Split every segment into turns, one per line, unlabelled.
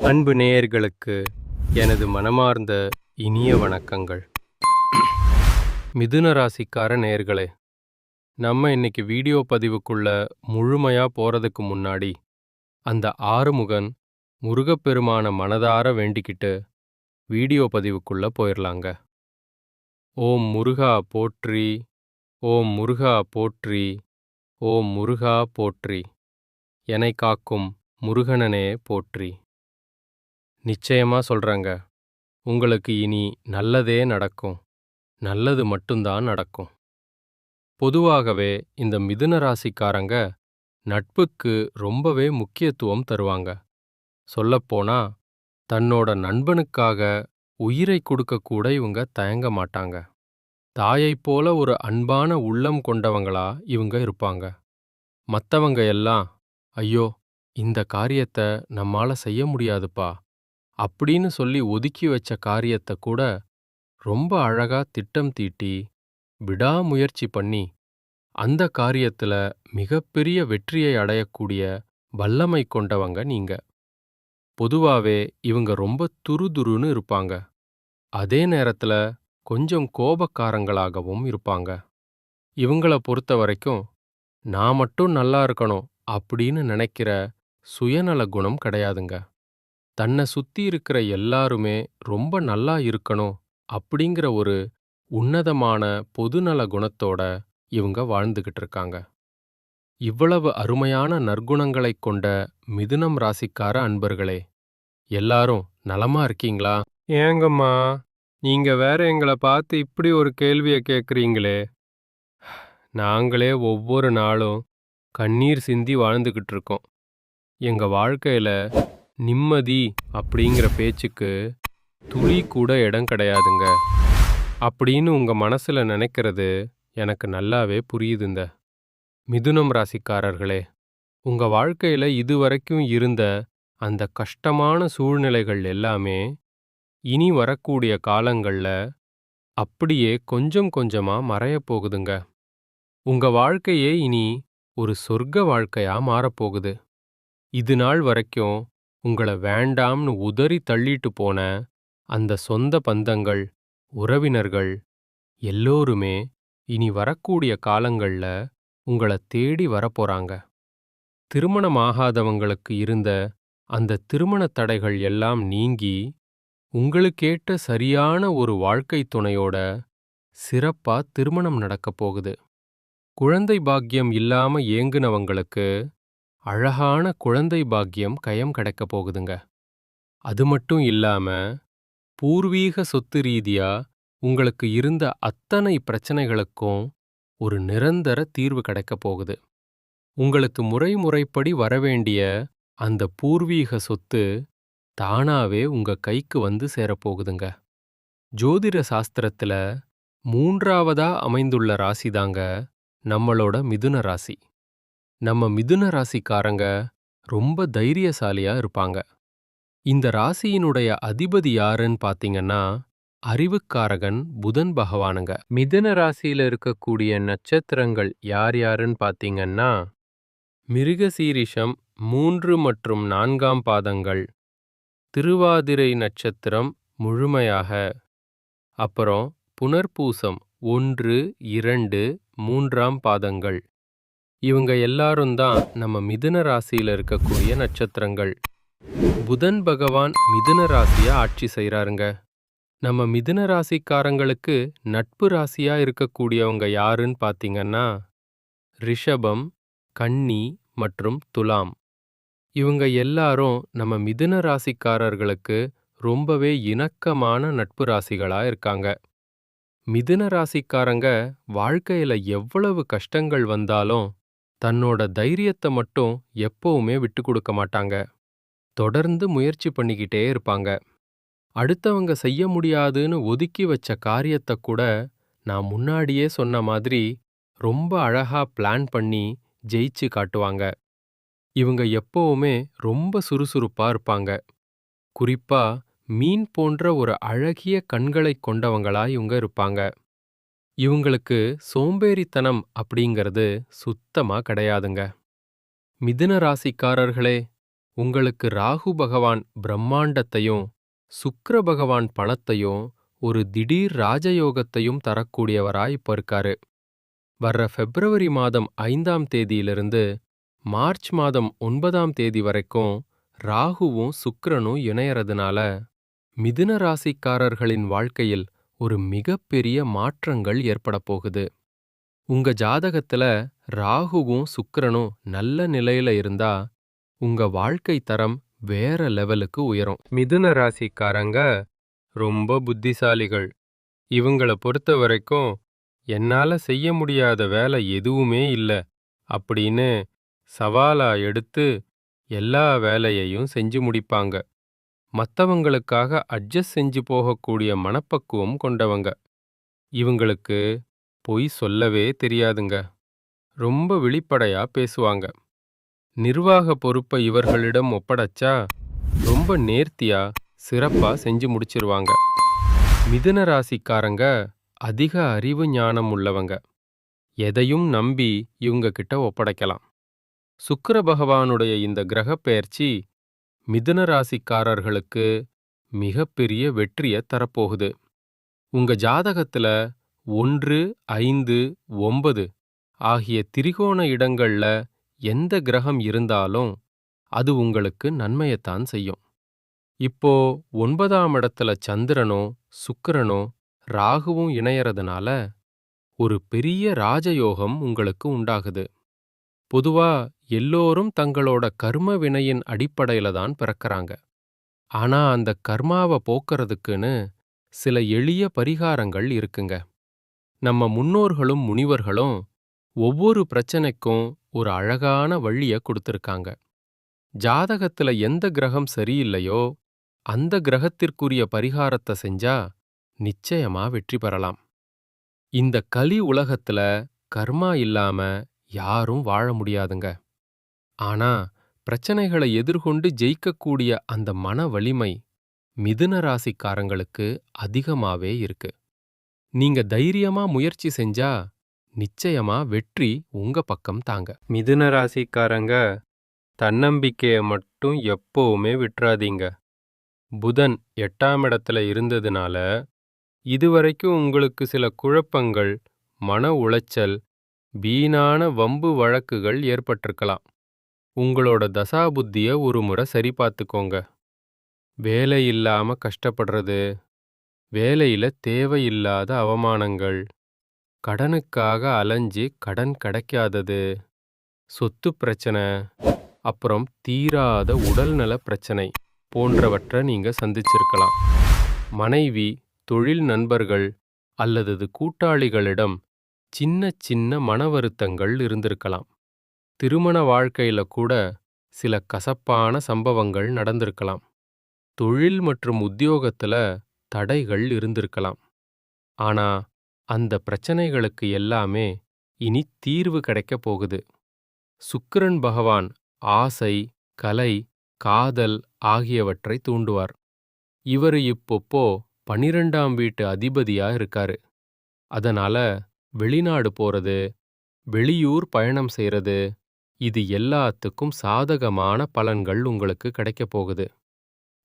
அன்பு நேயர்களுக்கு எனது மனமார்ந்த இனிய வணக்கங்கள். மிதுன ராசிக்கார நேயர்களே, நம்ம இன்னைக்கு வீடியோ பதிவுக்குள்ள முழுமையா போறதுக்கு முன்னாடி அந்த ஆறுமுகன் முருகப்பெருமான மனதார வேண்டிக்கிட்டு வீடியோ பதிவுக்குள்ள போயிடலாங்க. ஓம் முருகா போற்றி, ஓம் முருகா போற்றி, ஓம் முருகா போற்றி, என்னை காக்கும் முருகனனே போற்றி. நிச்சயமா சொல்றேங்க, உங்களுக்கு இனி நல்லதே நடக்கும். நல்லது மட்டும்தான் நடக்கும். பொதுவாகவே இந்த மிதுன ராசிக்காரங்க நட்புக்கு ரொம்பவே முக்கியத்துவம் தருவாங்க. சொல்லப்போனா தன்னோட நண்பனுக்காக உயிரை கொடுக்க கூட இவங்க தயங்க மாட்டாங்க. தாயைப் போல ஒரு அன்பான உள்ளம் கொண்டவங்களா இவங்க இருப்பாங்க. மத்தவங்க எல்லாம், ஐயோ இந்த காரியத்தை நம்மால செய்ய முடியாதுப்பா அப்படின்னு சொல்லி ஒதுக்கி வச்ச காரியத்தை கூட ரொம்ப அழகா திட்டம் தீட்டி விடாமுயற்சி பண்ணி அந்த காரியத்துல மிகப்பெரிய வெற்றியை அடையக்கூடிய வல்லமை கொண்டவங்க நீங்க. பொதுவாவே இவங்க ரொம்ப துருதுருன்னு இருப்பாங்க. அதே நேரத்துல கொஞ்சம் கோபக்காரங்களாகவும் இருப்பாங்க. இவங்கள பொறுத்த வரைக்கும் நான் மட்டும் நல்லா இருக்கணும் அப்படின்னு நினைக்கிற சுயநல குணம் கிடையாதுங்க. தன்னை சுத்தி இருக்கிற எல்லாருமே ரொம்ப நல்லா இருக்கணும் அப்படிங்கிற ஒரு உன்னதமான பொதுநல குணத்தோட இவங்க வாழ்ந்துகிட்டு இருக்காங்க. இவ்வளவு அருமையான நற்குணங்களைக் கொண்ட மிதுனம் ராசிக்கார அன்பர்களே, எல்லாரும் நலமா இருக்கீங்களா? ஏங்கம்மா, நீங்க வேற எங்களை பார்த்து இப்படி ஒரு கேள்வியை கேட்குறீங்களே. நாங்களே ஒவ்வொரு நாளும் கண்ணீர் சிந்தி வாழ்ந்துகிட்டு இருக்கோம். எங்க வாழ்க்கையில நிம்மதி அப்படிங்கிற பேச்சுக்கு துளி கூட இடம் கிடையாதுங்க அப்படின்னு உங்க மனசுல நினைக்கிறது எனக்கு நல்லாவே புரியுதுங்க. மிதுனம் ராசிக்காரர்களே, உங்க வாழ்க்கையில இதுவரைக்கும் இருந்த அந்த கஷ்டமான சூழ்நிலைகள் எல்லாமே இனி வரக்கூடிய காலங்கள்ல அப்படியே கொஞ்சம் கொஞ்சமா மறையப் போகுதுங்க. உங்க வாழ்க்கையே இனி ஒரு சொர்க்க வாழ்க்கையா மாறப்போகுது. இது நாள் வரைக்கும் உங்களை வேண்டாம்னு உதறி தள்ளிட்டு போன அந்த சொந்த பந்தங்கள், உறவினர்கள் எல்லோருமே இனி வரக்கூடிய காலங்கள்ல உங்களை தேடி வரப்போறாங்க. திருமணமாகாதவங்களுக்கு இருந்த அந்த திருமண தடைகள் எல்லாம் நீங்கி உங்களுக்கேற்ற சரியான ஒரு வாழ்க்கை துணையோட சிறப்பா திருமணம் நடக்கப் போகுது. குழந்தை பாக்கியம் இல்லாம ஏங்குனவங்களுக்கு அழகான குழந்தை பாக்கியம் கயம் கிடைக்க போகுதுங்க. அது மட்டும் இல்லாம பூர்வீக சொத்து ரீதியா உங்களுக்கு இருந்த அத்தனை பிரச்சனைகளுக்கும் ஒரு நிரந்தர தீர்வு கிடைக்க போகுது. உங்களுக்கு முறைப்படி வரவேண்டிய அந்த பூர்வீக சொத்து தானாவே உங்க கைக்கு வந்து சேரப்போகுதுங்க. ஜோதிட சாஸ்திரத்துல 3ஆவதா அமைந்துள்ள ராசிதாங்க நம்மளோட மிதுன ராசி. நம்ம மிதுன ராசிக்காரங்க ரொம்ப தைரியசாலியா இருப்பாங்க. இந்த ராசியினுடைய அதிபதி யாருன்னு பாத்தீங்கன்னா அறிவுக்காரகன் புதன் பகவானுங்க. மிதுன ராசியில இருக்கக்கூடிய நட்சத்திரங்கள் யார் யாருன்னு பாத்தீங்கன்னா மிருகசீரிஷம் 3 மற்றும் 4ஆம் பாதங்கள், திருவாதிரை நட்சத்திரம் முழுமையாக, அப்புறம் புனர்பூசம் 1, 2, 3ஆம் பாதங்கள். இவங்க எல்லாரும் தான் நம்ம மிதுன ராசியில இருக்கக்கூடிய நட்சத்திரங்கள். புதன் பகவான் மிதுன ராசிய ஆட்சி செய்றாருங்க. நம்ம மிதுன ராசிக்காரங்களுக்கு நட்பு ராசியா இருக்கக்கூடியவங்க யாருன்னு பாத்தீங்கன்னா ரிஷபம், கன்னி மற்றும் துலாம். இவங்க எல்லாரும் நம்ம மிதுன ராசிக்காரர்களுக்கு ரொம்பவே இணக்கமான நட்பு ராசிகளா இருக்காங்க. மிதுன ராசிக்காரங்க வாழ்க்கையில எவ்வளவு கஷ்டங்கள் வந்தாலும் தன்னோட தைரியத்தை மட்டும் எப்பவுமே விட்டு கொடுக்க மாட்டாங்க. தொடர்ந்து முயற்சி பண்ணிக்கிட்டே இருப்பாங்க. அடுத்தவங்க செய்ய முடியாதுன்னு ஒதுக்கி வச்ச காரியத்தை கூட நான் முன்னாடியே சொன்ன மாதிரி ரொம்ப அழகா பிளான் பண்ணி ஜெயிச்சு காட்டுவாங்க. இவங்க எப்பவுமே ரொம்ப சுறுசுறுப்பா இருப்பாங்க. குறிப்பா மீன் போன்ற ஒரு அழகிய கண்களைக் கொண்டவங்களா இவங்க இருப்பாங்க. இவங்களுக்கு சோம்பேறித்தனம் அப்படிங்கிறது சுத்தமா கிடையாதுங்க. மிதுன ராசிக்காரர்களே, உங்களுக்கு ராகு பகவான் பிரம்மாண்டத்தையும் சுக்கிர பகவான் பணத்தையும் ஒரு திடீர் ராஜயோகத்தையும் தரக்கூடியவரா இப்ப இருக்காரு. வர்ற பிப்ரவரி மாதம் 5ஆம் தேதியிலிருந்து மார்ச் மாதம் 9ஆம் தேதி வரைக்கும் ராகுவும் சுக்கிரனும் இணையறதுனால மிதுன ராசிக்காரர்களின் வாழ்க்கையில் ஒரு மிகப்பெரிய மாற்றங்கள் ஏற்பட போகுது. உங்க ஜாதகத்துல ராகுவும் சுக்கிரனும் நல்ல நிலையில இருந்தா உங்க வாழ்க்கை தரம் வேற லெவலுக்கு உயரும். மிதுன ராசிக்காரங்க ரொம்ப புத்திசாலிகள். இவங்கள பொறுத்த வரைக்கும் என்னால செய்ய முடியாத வேலை எதுவுமே இல்ல அப்படின்னு சவாலா எடுத்து எல்லா வேலையையும் செஞ்சு முடிப்பாங்க. மத்தவங்களுக்காக அட்ஜஸ்ட் செஞ்சு போகக்கூடிய மனப்பக்குவம் கொண்டவங்க. இவங்களுக்கு பொய் சொல்லவே தெரியாதுங்க. ரொம்ப வெளிப்படையா பேசுவாங்க. நிர்வாக பொறுப்பை இவர்களிடம் ஒப்படைச்சா ரொம்ப நேர்த்தியா சிறப்பா செஞ்சு முடிச்சிருவாங்க. மிதுன ராசிக்காரங்க அதிக அறிவு ஞானம் உள்ளவங்க. எதையும் நம்பி இவங்க கிட்ட ஒப்படைக்கலாம். சுக்கிர பகவானுடைய இந்த கிரகப்பெயர்ச்சி மிதுன ராசிக்காரர்களுக்கு மிகப்பெரிய வெற்றியை தரப்போகுது. உங்க ஜாதகத்துல 1, 5, 9 ஆகிய திரிகோண இடங்கள்ல எந்த கிரகம் இருந்தாலும் அது உங்களுக்கு நன்மையைத்தான் செய்யும். இப்போ 9ஆம் இடத்துல சந்திரனோ சுக்கிரனோ ராகுவும் இணையறதுனால ஒரு பெரிய ராஜயோகம் உங்களுக்கு உண்டாகுது. பொதுவா எல்லோரும் தங்களோட கர்ம வினையின் அடிப்படையில தான் பிறக்கறாங்க. ஆனா அந்த கர்மாவை போக்குறதுக்குன்னு சில எளிய பரிகாரங்கள் இருக்குங்க. நம்ம முன்னோர்களும் முனிவர்களும் ஒவ்வொரு பிரச்சனைக்கும் ஒரு அழகான வழிய கொடுத்திருக்காங்க. ஜாதகத்துல எந்த கிரகம் சரியில்லையோ அந்த கிரகத்திற்குரிய பரிகாரத்தை செஞ்சா நிச்சயமா வெற்றி பெறலாம். இந்த கலி உலகத்துல கர்மா இல்லாம யாரும் வாழ முடியாதுங்க. ஆனா பிரச்சனைகளை எதிர்கொண்டு ஜெயிக்கக்கூடிய அந்த மன வலிமை மிதுன ராசிக்காரங்களுக்கு அதிகமாவே இருக்கு. நீங்க தைரியமா முயற்சி செஞ்சா நிச்சயமா வெற்றி உங்க பக்கம் தாங்க. மிதுன ராசிக்காரங்க தன்னம்பிக்கைய மட்டும் எப்பவுமே விட்டுறாதீங்க. புதன் 8ஆம் இடத்துல இருந்ததுனால இதுவரைக்கும் உங்களுக்கு சில குழப்பங்கள், மன உளைச்சல், வீணான வம்பு வழக்குகள் ஏற்பட்டிருக்கலாம். உங்களோட தசாபுத்திய ஒரு முறை சரி பார்த்துக்கோங்க. வேலை இல்லாம கஷ்டப்படுறது, வேலையில தேவையில்லாத அவமானங்கள், கடனுக்காக அலைஞ்சு கடன் கிடைக்காதது, சொத்து பிரச்சனை, அப்புறம் தீராத உடல்நல பிரச்சனை போன்றவற்றை நீங்க சந்திச்சிருக்கலாம். மனைவி, தொழில் நண்பர்கள் அல்லது கூட்டாளிகளிடம் சின்ன சின்ன மன வருத்தங்கள் இருந்திருக்கலாம். திருமண வாழ்க்கையில கூட சில கசப்பான சம்பவங்கள் நடந்திருக்கலாம். தொழில் மற்றும் உத்தியோகத்துல தடைகள் இருந்திருக்கலாம். ஆனா அந்த பிரச்சனைகளுக்கு எல்லாமே இனி தீர்வு கிடைக்கப் போகுது. சுக்கிரன் பகவான் ஆசை, கலை, காதல் ஆகியவற்றை தூண்டுவார். இவரு இப்போப்போ 12ஆம் வீட்டு அதிபதியா இருக்காரு. அதனால வெளிநாடு போறது, வெளியூர் பயணம் செய்யறது, இது எல்லாத்துக்கும் சாதகமான பலன்கள் உங்களுக்கு கிடைக்கப் போகுது.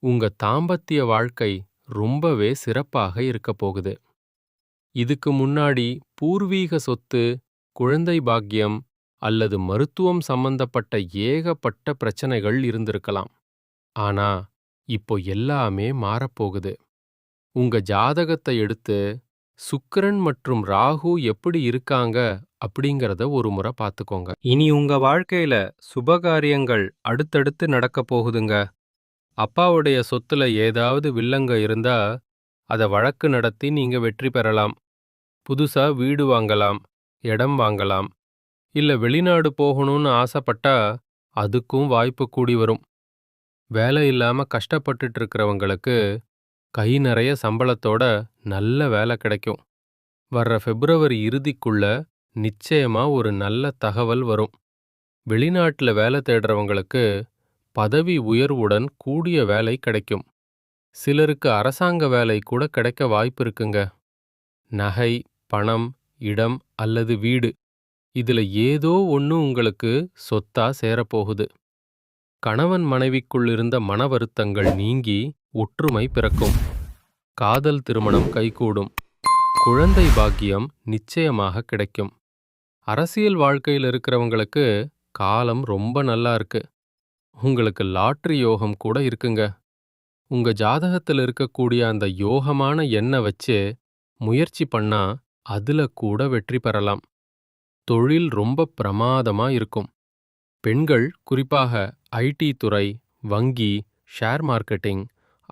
உங்க தாம்பத்திய வாழ்க்கை ரொம்பவே சிறப்பாக இருக்கப் போகுது. இதுக்கு முன்னாடி பூர்வீக சொத்து, குழந்தை பாக்கியம் அல்லது மருத்துவம் சம்பந்தப்பட்ட ஏகப்பட்ட பிரச்சனைகள் இருந்திருக்கலாம். ஆனா இப்போ எல்லாமே மாறப்போகுது. உங்க ஜாதகத்தை எடுத்து சுக்கிரன் மற்றும் ராகு எப்படி இருக்காங்க அப்படிங்கறத ஒரு முறை பார்த்துக்கோங்க. இனி உங்க வாழ்க்கையில சுபகாரியங்கள் அடுத்தடுத்து நடக்கப் போகுதுங்க. அப்பாவுடைய சொத்துல ஏதாவது வில்லங்க இருந்தா அதை வழக்கு நடத்தி நீங்க வெற்றி பெறலாம். புதுசா வீடு வாங்கலாம், இடம் வாங்கலாம், இல்ல வெளிநாடு போகணும்னு ஆசைப்பட்டா அதுக்கும் வாய்ப்பு கூடி வரும். வேலை இல்லாம கஷ்டப்பட்டுட்டு இருக்கிறவங்களுக்கு கை நிறைய சம்பளத்தோட நல்ல வேலை கிடைக்கும். வர்ற பிப்ரவரி இறுதிக்குள்ள நிச்சயமா ஒரு நல்ல தகவல் வரும். வெளிநாட்டுல வேலை தேடுறவங்களுக்கு பதவி உயர்வுடன் கூடிய வேலை கிடைக்கும். சிலருக்கு அரசாங்க வேலை கூட கிடைக்க வாய்ப்பு இருக்குங்க. நகை, பணம், இடம் அல்லது வீடு, இதுல ஏதோ ஒண்ணு உங்களுக்கு சொத்தா சேரப்போகுது. கணவன் மனைவிக்குள் இருந்த மன வருத்தங்கள் நீங்கி ஒற்றுமை பிறக்கும். காதல் திருமணம் கைகூடும். குழந்தை பாக்கியம் நிச்சயமாக கிடைக்கும். அரசியல் வாழ்க்கையில் இருக்கிறவங்களுக்கு காலம் ரொம்ப நல்லா இருக்கு. உங்களுக்கு லாட்டரி யோகம் கூட இருக்குங்க. உங்க ஜாதகத்தில் இருக்கக்கூடிய அந்த யோகமான எண்ணை வச்சு முயற்சி பண்ணா அதுல கூட வெற்றி பெறலாம். தொழில் ரொம்ப பிரமாதமா இருக்கும். பெண்கள் குறிப்பாக ஐடி துறை, வங்கி, ஷேர் மார்க்கெட்டிங்,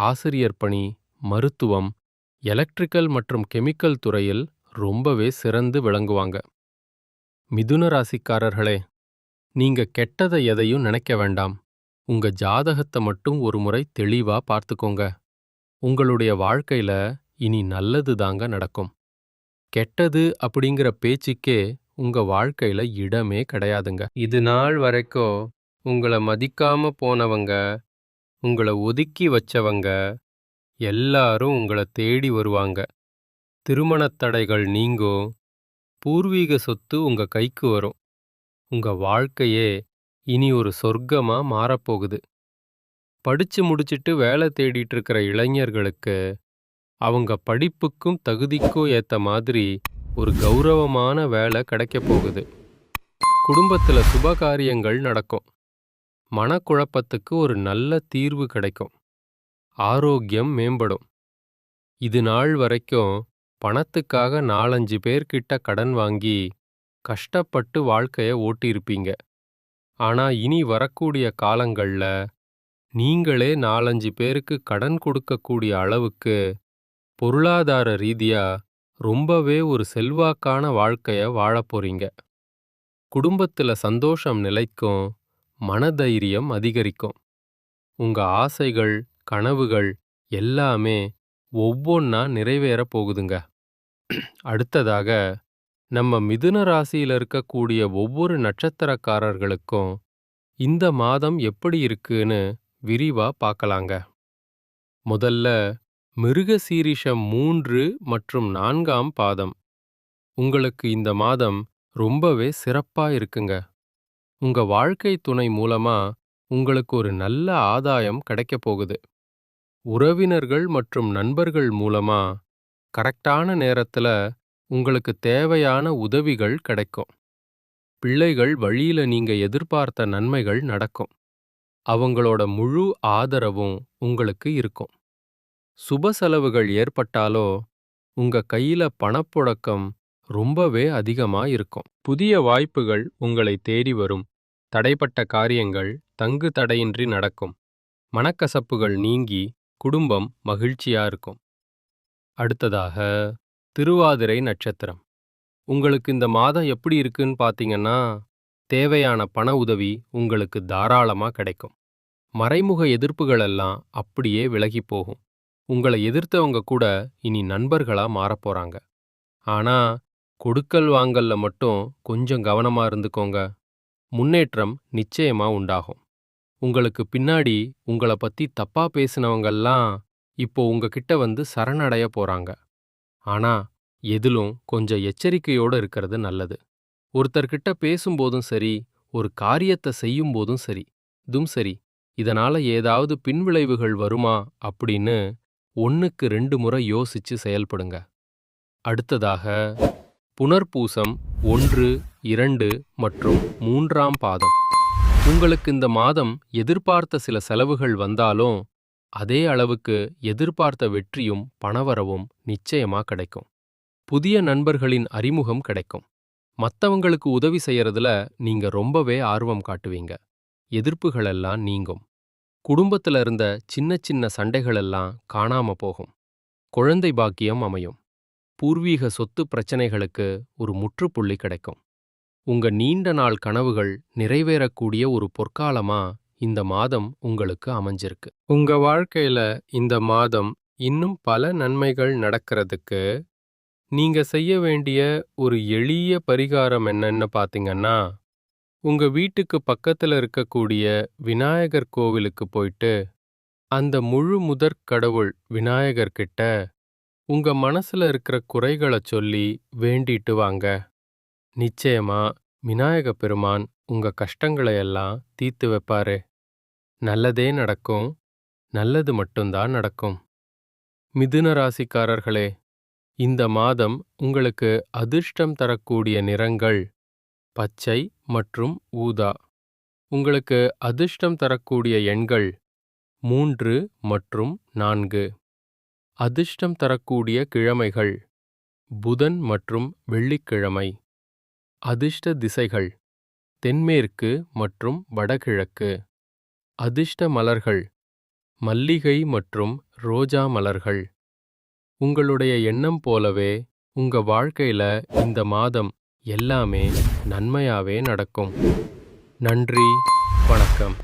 ஆசிரியர் பணி, மருத்துவம், எலக்ட்ரிக்கல் மற்றும் கெமிக்கல் துறையில் ரொம்பவே சிறந்து விளங்குவாங்க. மிதுன ராசிக்காரர்களே, நீங்க கெட்டதை எதையும் நினைக்க வேண்டாம். உங்க ஜாதகத்தை மட்டும் ஒரு முறை தெளிவா பார்த்துக்கோங்க. உங்களுடைய வாழ்க்கையில இனி நல்லது தாங்க நடக்கும். கெட்டது அப்படிங்கிற பேச்சுக்கே உங்க வாழ்க்கையில இடமே கிடையாதுங்க. இது நாள் வரைக்கும் உங்களை மதிக்காம போனவங்க, உங்களை ஒதுக்கி வச்சவங்க எல்லாரும் உங்களை தேடி வருவாங்க. திருமணத் தடைகள் நீங்கும். பூர்வீக சொத்து உங்க கைக்கு வரும். உங்க வாழ்க்கையே இனி ஒரு சொர்க்கமா மாறப்போகுது. படிச்சு முடிச்சிட்டு வேலை தேடிட்டு இருக்கிற இளைஞர்களுக்கு அவங்க படிப்புக்கும் தகுதிக்கும் ஏத்த மாதிரி ஒரு கௌரவமான வேலை கிடைக்கப் போகுது. குடும்பத்துல சுபகாரியங்கள் நடக்கும். மனக்குழப்பத்துக்கு ஒரு நல்ல தீர்வு கிடைக்கும். ஆரோக்கியம் மேம்படும். இது நாள் வரைக்கும் பணத்துக்காக 4-5 பேர்கிட்ட கடன் வாங்கி கஷ்டப்பட்டு வாழ்க்கைய ஓட்டியிருப்பீங்க. ஆனா இனி வரக்கூடிய காலங்கள்ல நீங்களே 4-5 பேருக்கு கடன் கொடுக்கக்கூடிய அளவுக்கு பொருளாதார ரீதியா ரொம்பவே ஒரு செல்வாக்கான வாழ்க்கைய வாழப் போறீங்க. குடும்பத்துல சந்தோஷம் நிலைக்கும். மனதைரியம் அதிகரிக்கும். உங்க ஆசைகள், கனவுகள் எல்லாமே ஒவ்வொன்னா நிறைவேறப் போகுதுங்க. அடுத்ததாக நம்ம மிதுன ராசியில இருக்கக்கூடிய ஒவ்வொரு நட்சத்திரக்காரர்களுக்கும் இந்த மாதம் எப்படி இருக்குன்னு விரிவா பார்க்கலாங்க. முதல்ல மிருகசீரிஷம் 3 மற்றும் 4ஆம் பாதம். உங்களுக்கு இந்த மாதம் ரொம்பவே சிறப்பா இருக்குங்க. உங்க வாழ்க்கை துணை மூலமா உங்களுக்கு ஒரு நல்ல ஆதாயம் கிடைக்கப் போகுது. உறவினர்கள் மற்றும் நண்பர்கள் மூலமா கரெக்டான நேரத்துல உங்களுக்கு தேவையான உதவிகள் கிடைக்கும். பிள்ளைகள் வழியில நீங்க எதிர்பார்த்த நன்மைகள் நடக்கும். அவங்களோட முழு ஆதரவும் உங்களுக்கு இருக்கும். சுப செலவுகள் ஏற்பட்டாலோ உங்க கையில பணப்புழக்கம் ரொம்பவே அதிகமா இருக்கும். புதிய வாய்ப்புகள் உங்களை தேடி வரும். தடைப்பட்ட காரியங்கள் தங்கு தடையின்றி நடக்கும். மனக்கசப்புகள் நீங்கி குடும்பம் மகிழ்ச்சியா இருக்கும். அடுத்ததாக திருவாதிரை நட்சத்திரம். உங்களுக்கு இந்த மாதம் எப்படி இருக்குன்னு பார்த்தீங்கன்னா, தேவையான பண உதவி உங்களுக்கு தாராளமா கிடைக்கும். மறைமுக எதிர்ப்புகள் எல்லாம் அப்படியே விலகி போகும். உங்களை எதிர்த்தவங்க கூட இனி நண்பர்களா மாறப்போறாங்க. ஆனா கொடுக்கல் வாங்கல்ல மட்டும் கொஞ்சம் கவனமா இருந்துக்கோங்க. முன்னேற்றம் நிச்சயமா உண்டாகும். உங்களுக்கு பின்னாடி உங்களை பத்தி தப்பா பேசினவங்கெல்லாம் இப்போ உங்ககிட்ட வந்து சரணடைய போறாங்க. ஆனா எதிலும் கொஞ்சம் எச்சரிக்கையோடு இருக்கிறது நல்லது. ஒருத்தர்கிட்ட பேசும்போதும் சரி, ஒரு காரியத்தை செய்யும் போதும் சரி, இதுவும் சரி, இதனால ஏதாவது பின்விளைவுகள் வருமா அப்படின்னு 1க்கு 2 முறை யோசிச்சு செயல்படுங்க. அடுத்ததாக புனர்பூசம் 1, 2 மற்றும் 3ஆம் பாதம். உங்களுக்கு இந்த மாதம் எதிர்பார்த்த சில செலவுகள் வந்தாலும் அதே அளவுக்கு எதிர்பார்த்த வெற்றியும் பணவரவும் நிச்சயமா கிடைக்கும். புதிய நண்பர்களின் அறிமுகம் கிடைக்கும். மத்தவங்களுக்கு உதவி செய்யறதுல நீங்க ரொம்பவே ஆர்வம் காட்டுவீங்க. எதிர்ப்புகளெல்லாம் நீங்கும். குடும்பத்துல இருந்த சின்ன சின்ன சண்டைகளெல்லாம் காணாம போகும். குழந்தை பாக்கியம் அமையும். பூர்வீக சொத்து பிரச்சனைகளுக்கு ஒரு முற்றுப்புள்ளி கிடைக்கும். உங்க நீண்ட நாள் கனவுகள் நிறைவேறக்கூடிய ஒரு பொற்காலமா இந்த மாதம் உங்களுக்கு அமைஞ்சிருக்கு. உங்க வாழ்க்கையில இந்த மாதம் இன்னும் பல நன்மைகள் நடக்கிறதுக்கு நீங்க செய்ய வேண்டிய ஒரு எளிய பரிகாரம் என்னன்னு பார்த்தீங்கன்னா, உங்க வீட்டுக்கு பக்கத்துல இருக்கக்கூடிய விநாயகர் கோவிலுக்கு போயிட்டு அந்த முழு முதற் கடவுள் விநாயகர்கிட்ட உங்க மனசுல இருக்கிற குறைகளை சொல்லி வேண்டிட்டு வாங்க. நிச்சயமா விநாயக பெருமான் உங்க கஷ்டங்களை எல்லாம் தீர்த்து வைப்பாரு. நல்லதே நடக்கும். நல்லது மட்டும்தான் நடக்கும். மிதுன ராசிக்காரர்களே, இந்த மாதம் உங்களுக்கு அதிர்ஷ்டம் தரக்கூடிய நிறங்கள் பச்சை மற்றும் ஊதா. உங்களுக்கு அதிர்ஷ்டம் தரக்கூடிய எண்கள் 3 மற்றும் 4. அதிர்ஷ்டம் தரக்கூடிய கிழமைகள் புதன் மற்றும் வெள்ளிக்கிழமை. அதிர்ஷ்ட திசைகள் தென்மேற்கு மற்றும் வடகிழக்கு. அதிர்ஷ்ட மலர்கள் மல்லிகை மற்றும் ரோஜா மலர்கள். உங்களுடைய எண்ணம் போலவே உங்க வாழ்க்கையில இந்த மாதம் எல்லாமே நன்மையாவே நடக்கும். நன்றி, வணக்கம்.